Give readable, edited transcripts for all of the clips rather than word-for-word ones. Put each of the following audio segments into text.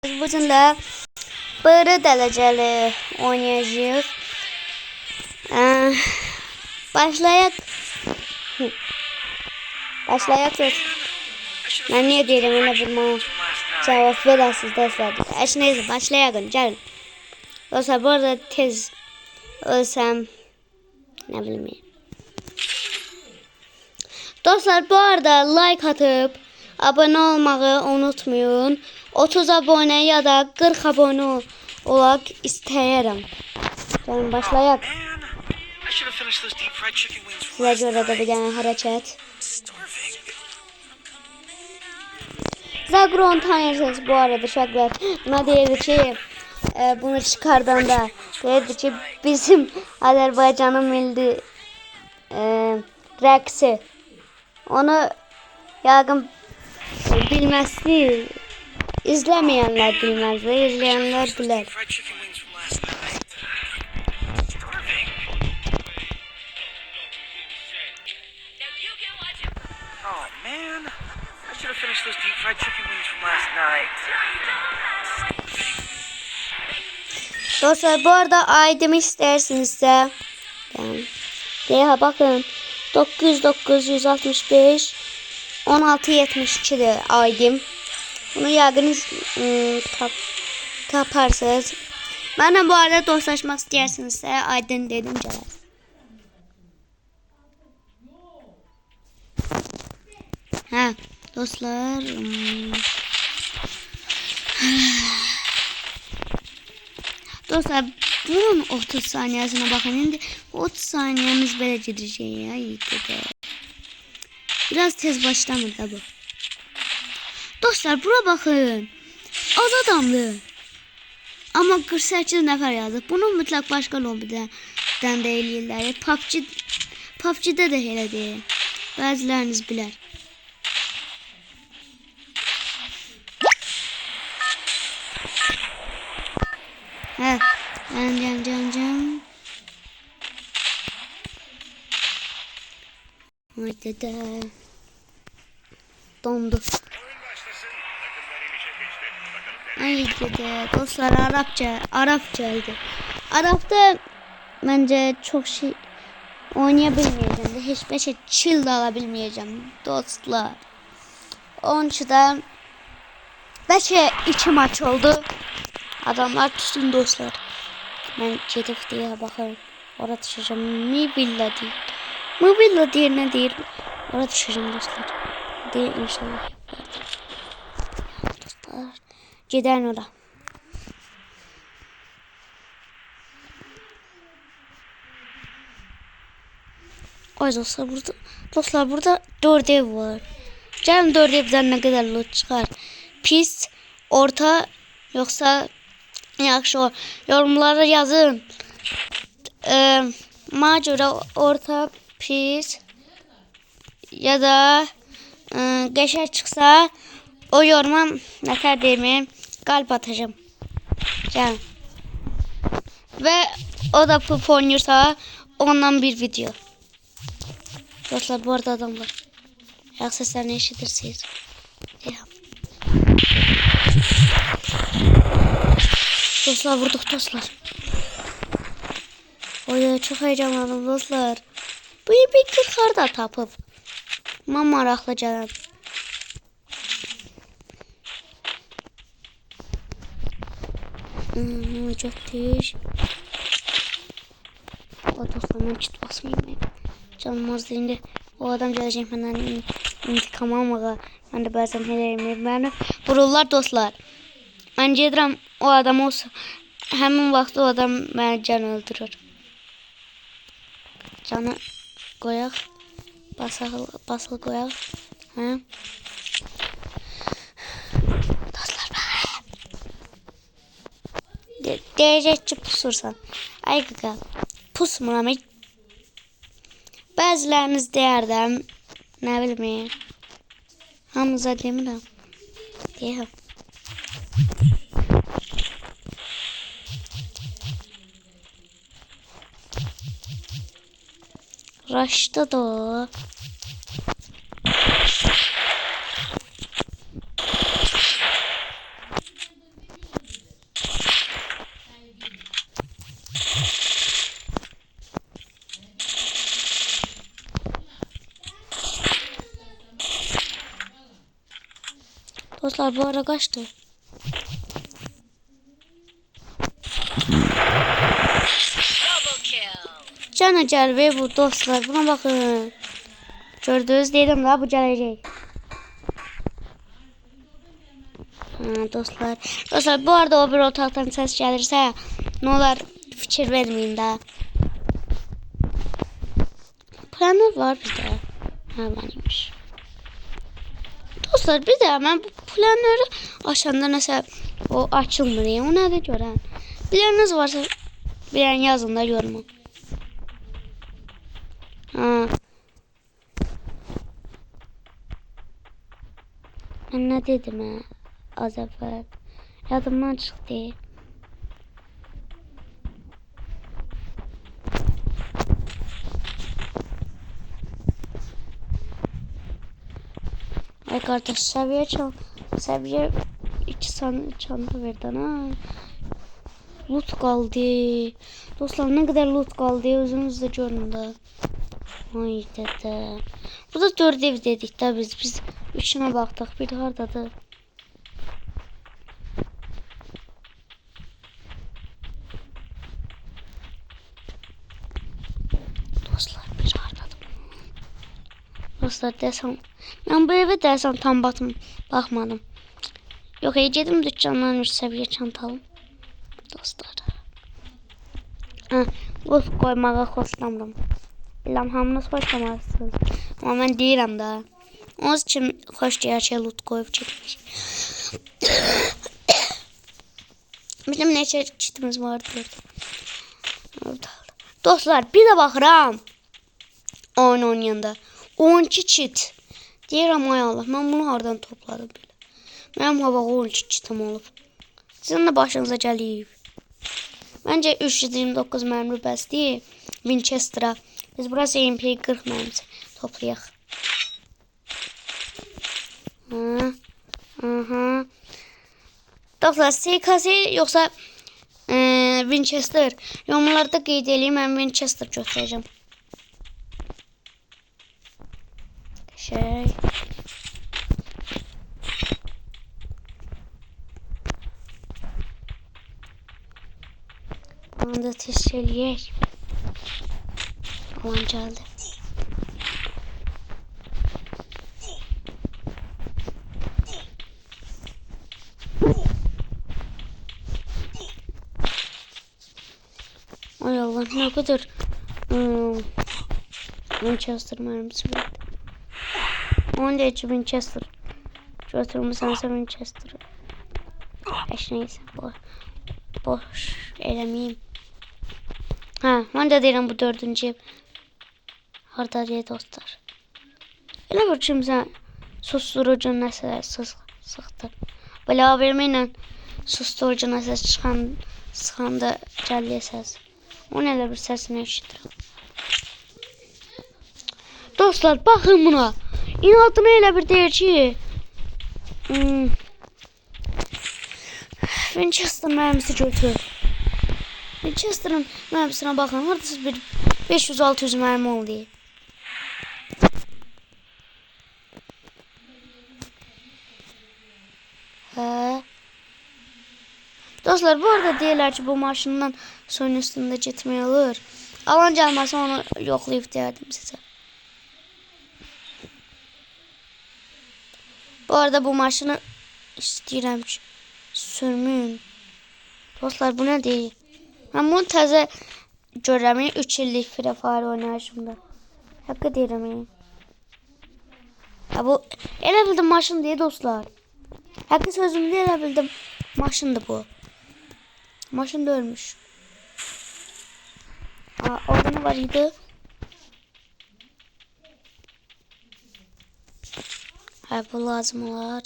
Bununla böyle dereceli oynayacağız. Başlayak. Başlayak. Ben niye diyelim ona bulma cevap verəsiniz dostlar. Neyse başlayalım. Gelin. Dostlar bu arada tez ölsem ne bileyim. Dostlar bu arada like atıp abone olmayı unutmayın. 30 abone ya da 40 abone olaq istəyirəm. Gəlin başlayaq. Sizə görə də bir dənə hərəkət. Zagron tanıyorsunuz bu arada uşaqlar. Buna deyirdi ki bunu çıkardanda deyirdi ki bizim Azərbaycanın milli rəqsi. Onu yəqin bilməzsiniz. İzlemeyenler bilmez ve izleyenler bilir. Dostlar bu arada aydımı istersinizse diye bakın 965 1672'dir aydım. Bunu yəqin taparsınız. Mənlə bu arada dostlaşmaq istəyirsinizsə aydın dedim gələr. Hə, dostlar. Dostlar, bunun 30 saniyesine bakın. İndi 30 saniyemiz belə gedəcək ya. Biraz tez başlamır da bu. Dostlar bura bakın. Az adamlı. Ama 48 nəfər yazıb. Bunu mütləq başqa lobbydən də eləyirlər. PUBG-də də elə deyil. Bəziləriniz bilər. Hə, can. Haydi də. Dondu. Ay gidi dostlar Arapçaydı. Arap'ta bence çok şey oynayabilmeyeceğim de hiçbir şey chill de alabilmeyeceğim dostlar. Onun için de belki 2 maç oldu. Adamlar tutsun dostlar. Ben gedib diye bakarım. Orada düşeceğim. Mobilla değil ne değil. Orada düşeceğim dostlar. Değil inşallah. Dostlar. Giden ora. Ay dostlar burada 4 ev var. Gelin 4 evden ne kadar loot çıkar. Pis, orta yoksa yaxşı yorumlara yazın. Bana görə orta, pis ya da qəşəng çıxsa o yoruma nətər deyim, qalb atacağım. Gəlin. Və o da pup oynayırsa ondan bir video. Dostlar bu arada adam var. Ayak seslerini eşitirsiniz. Dostlar vurduk dostlar. Oy çok heyecanlandım dostlar. Bu bir 40 harda tapıp. Mən maraqlı gələm. Mücadele. O dostlar ben kit basmayayım. Canım az indi. O adam gelecek benden intikam almağa. Ben de bazen heleyim. Beni vururlar dostlar. Ben gedirəm o adam olsa. Həmin vaxt o adam beni can öldürür. Canı koyaq. Basılı koyaq. Hə? Deyəcək ki pusursan. Ay qıqa. Pusmuram. Bəziləriniz deyərdim. Nə bilməyim. Hamıza demirəm. Deyəm. Raşda da. Dostlar bu ara kaçtı? Canacar ve bu dostlar buna bakın. Gördünüz dedim la bu gelecek. Dostlar. Dostlar bu arada o bir otaqdan ses gelirse ne olar fikir vermeyin daha. Planlar var bizde. Ha varmış. Dostlar bir de ben bu planları aşağıda mesela o açılmır ya. O nerede gören? Bileniniz varsa bilen yazın da yoruma. Ha. Ben ne dedim ha? Az evvel. Yadımdan çıktı. Ay kardeş seviye 2 çanta verdi ha. Loot kaldı. Dostlar ne kadar loot kaldı özünüz de görün de. Ay dede. Bu da 4 ev dedik de biz 3'üne baktık. Bir hardadır. Dostlar bir hardadır. Dostlar desem. Ben bu eve desem tam bakmadım. Yok gedim dükkandan 3 seviye çantalım. Dostlar. Ha, loot koymağa xoşlamıram. Bilmem hamınız xoşlamazsınız. Ama ben deyirəm da. Onun için xoş gerçeğe loot koyup çekmiş. Bizim neçə kitimiz vardı orada. Dostlar bir de bakıram. Oyun oynayanda. 12 kit. Deyirəm ay Allah. Ben bunu hardan topladım belə. Mənim hava 12 kitim olub. Sizin de başınıza gəlib. Bence 329 mermi bəsdir. Winchester'a. Biz burası MP40 mermisi toplayaq. Aha. Dostlar SKS yoksa Winchester. Yorumlarda qeyd edeyim, ben Winchester götüreceğim. Bunu da test eləyək. Aman geldi. Ay Allah ne kadar Winchester mermisi verdi. 10 derece Winchester. Götürmüşsənsə Winchester. Heç neyse boş eləməyim. Ha, ben de deyirəm bu 4-cü harda deyə dostlar. Elə bir kimsə susturucu nəsə sıxdı. Belə verməklə susturucu nəsə sıxanda gəldiyə səs. O elə bir səsini eşidirəm. Dostlar baxın buna. İnadına elə bir deyir ki Winchester mermisi götür. Winchester'ın mermisine bakın. Hardasız bir 500-600 mermi oldu. He. Dostlar bu arada deyirlər ki bu maşından suyun üstünde gitmeye olur. Alan gelmezse onu yoklayıp derdim size. Bu arada bu maşını istəyirəm ki sürmün. Dostlar bu ne değil? Ben bunu təzə görürəm 3 illik Free Fire oynayışımda. Haqqı deyirəm. Ya bu elə bildim maşın değil dostlar. Haqqı sözümdə elə bildim maşındır bu. Maşın da ölmüş. Orada ne var idi? Ha bu lazım olar.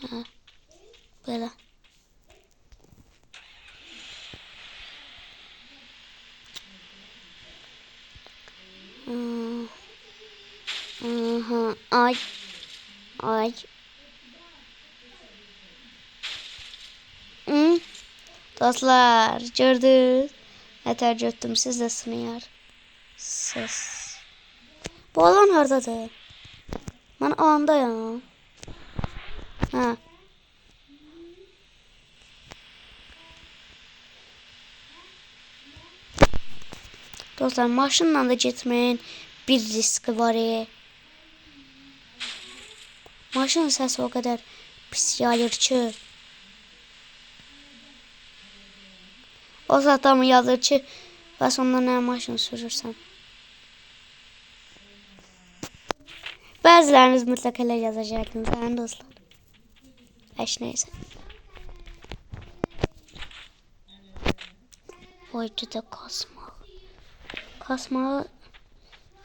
Ha. Böyle. Aha. Ay. Dostlar gördünüz. Yeter gördüm siz de sınıyor. Ses. Bu alan hardadır? Ben andayım. Ha. Dostlar maşınla da gitmeyin. Bir riski var. Maşının səsi o kadar pis yayır ki. O saat adamı yazır ki, bəs ondan nə maşın sürürsən. Bəziləriniz mütləq elə yazacaqdınız, hə dostlar. Heç neysə. Oydu da kasmaq. Kasmağı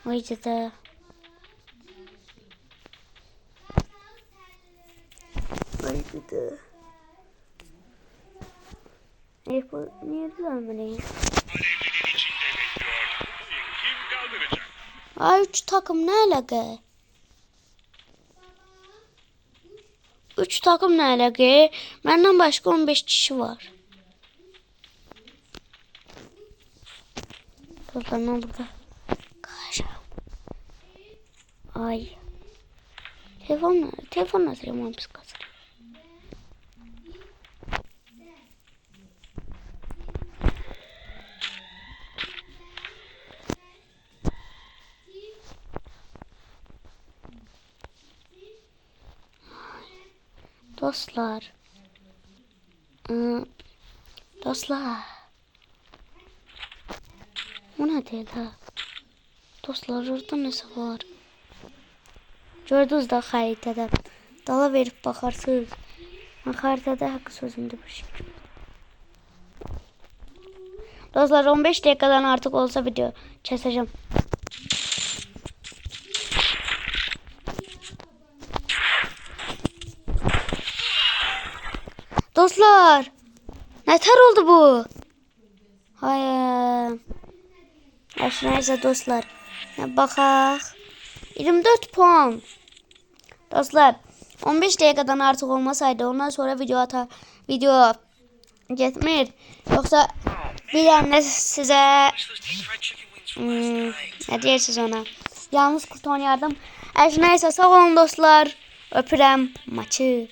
oydu da. Oydu da. Bu niye düzelmeliyim? Ay 3 takım ne alaka? 3 takım ne alaka? Benden başka 15 kişi var. Dostlar ben burada kaçacağım. Ay. Telefon nasıl yapmam biz kazanıyor. Dostlar. Dostlar. O ne değil ha? Dostlar orada neyse var. Gördünüz de xəritədə. Dala verip bakarsınız. Ben xəritədə haqqı sözümdə bir şey. Dostlar 15 dakikadan artık olsa video keseceğim. Dostlar. Neler oldu bu? Hayır. Neyse dostlar. Bakaq. 24 puan. Dostlar 15 dakikadan artık olmasaydı ondan sonra video getmir. Yoksa bir tane size ne deyirsiniz ona? Yalnız kurt oynardım. Neyse sağ olun dostlar. Öpürəm. Maçı.